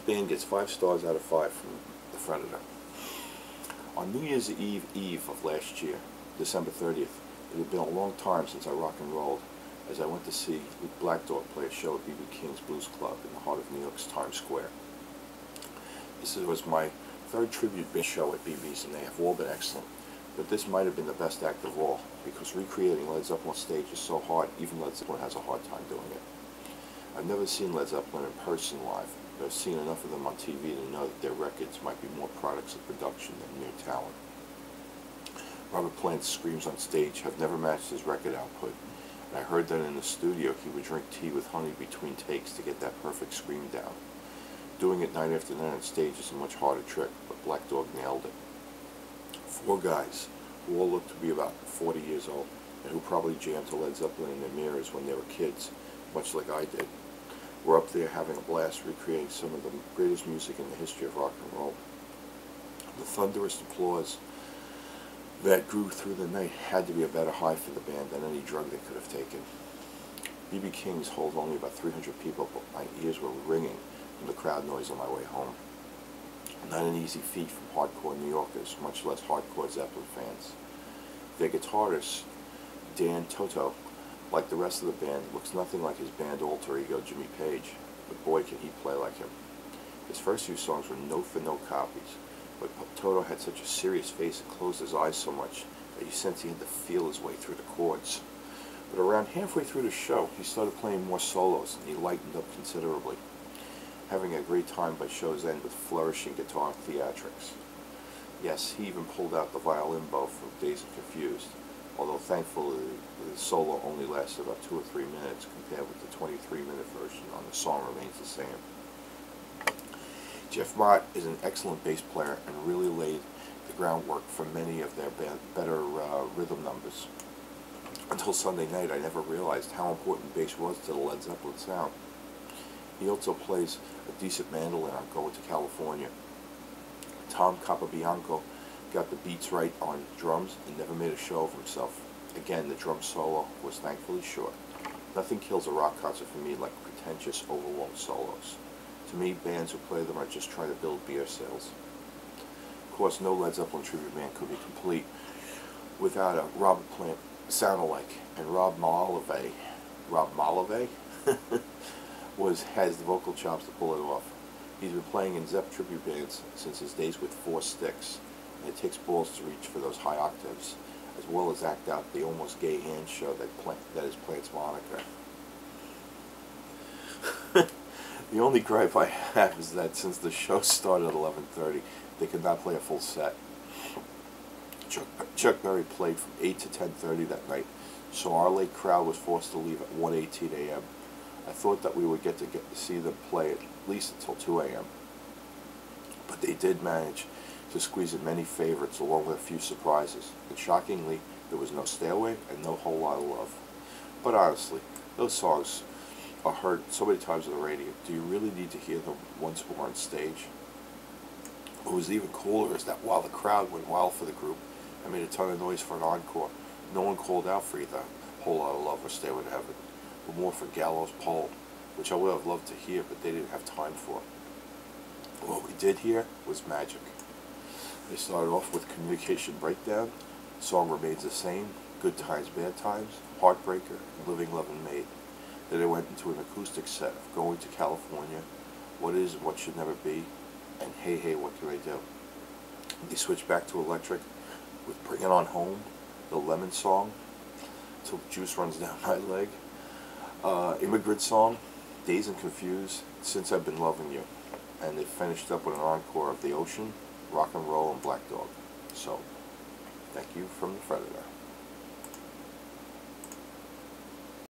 band gets 5 stars out of 5 from the Freditor. On New Year's Eve of last year, December 30th, it had been a long time since I rock and rolled, as I went to see Black Dog play a show at B.B. King's Blues Club in the heart of New York's Times Square. This was my third tribute band show at BB's, and they have all been excellent. But this might have been the best act of all, because recreating Led Zeppelin on stage is so hard, even Led Zeppelin has a hard time doing it. I've never seen Led Zeppelin in person live, but I've seen enough of them on TV to know that their records might be more products of production than mere talent. Robert Plant's screams on stage have never matched his record output, and I heard that in the studio he would drink tea with honey between takes to get that perfect scream down. Doing it night after night on stage is a much harder trick, but Black Dog nailed it. 4 guys, who all looked to be about 40 years old, and who probably jammed to Led Zeppelin in their mirrors when they were kids, much like I did, were up there having a blast recreating some of the greatest music in the history of rock and roll. The thunderous applause that grew through the night had to be a better high for the band than any drug they could have taken. B.B. King's holds only about 300 people, but my ears were ringing from the crowd noise on my way home. Not an easy feat from hardcore New Yorkers, much less hardcore Zeppelin fans. Their guitarist, Dan Toto, like the rest of the band, looks nothing like his band alter ego Jimmy Page, but boy can he play like him. His first few songs were note-for-note copies, but Toto had such a serious face and closed his eyes so much that you sensed he had to feel his way through the chords. But around halfway through the show, he started playing more solos, and he lightened up considerably, having a great time by show's end with flourishing guitar theatrics. Yes, he even pulled out the violin bow from Dazed and Confused, although thankfully the solo only lasted about 2 or 3 minutes compared with the 23-minute version on The Song Remains the Same. Jeff Mott is an excellent bass player and really laid the groundwork for many of their better rhythm numbers. Until Sunday night, I never realized how important bass was to the Led Zeppelin sound. He also plays a decent mandolin on Going to California. Tom Capobianco got the beats right on drums and never made a show of himself. Again, the drum solo was thankfully short. Nothing kills a rock concert for me like pretentious, overlong solos. To me, bands who play them are just trying to build beer sales. Of course, no Led Zeppelin tribute band could be complete without a Robert Plant sound-alike, and Rob Malave has the vocal chops to pull it off. He's been playing in Zep tribute bands since his days with 4 Sticks, and it takes balls to reach for those high octaves, as well as act out the almost gay hand show that is Plant's moniker. The only gripe I have is that since the show started at 11:30, they could not play a full set. Chuck Berry played from 8 to 10:30 that night, so our late crowd was forced to leave at 1:18 a.m. I thought that we would get to see them play at least until 2 a.m. But they did manage to squeeze in many favorites along with a few surprises, and shockingly, there was no Stay Away and no Whole Lot of Love. But honestly, those songs are heard so many times on the radio. Do you really need to hear them once more on stage? What was even cooler is that while the crowd went wild for the group and made a ton of noise for an encore, no one called out for either Whole Lot of Love or Stairway to Heaven, but more for Gallows Pole, which I would have loved to hear, but they didn't have time for. What we did hear was magic. They started off with Communication Breakdown, The Song Remains the Same, Good Times, Bad Times, Heartbreaker, and Living, Love, and Made. Then they went into an acoustic set of Going to California, What Is and What Should Never Be, and Hey Hey What Can I Do. They switched back to electric with Bring It On Home, the Lemon Song, Till the Juice Runs Down My Leg, Immigrant Song, Dazed and Confused, Since I've Been Loving You. And they finished up with an encore of The Ocean, Rock and Roll, and Black Dog. So, thank you from the Freditor.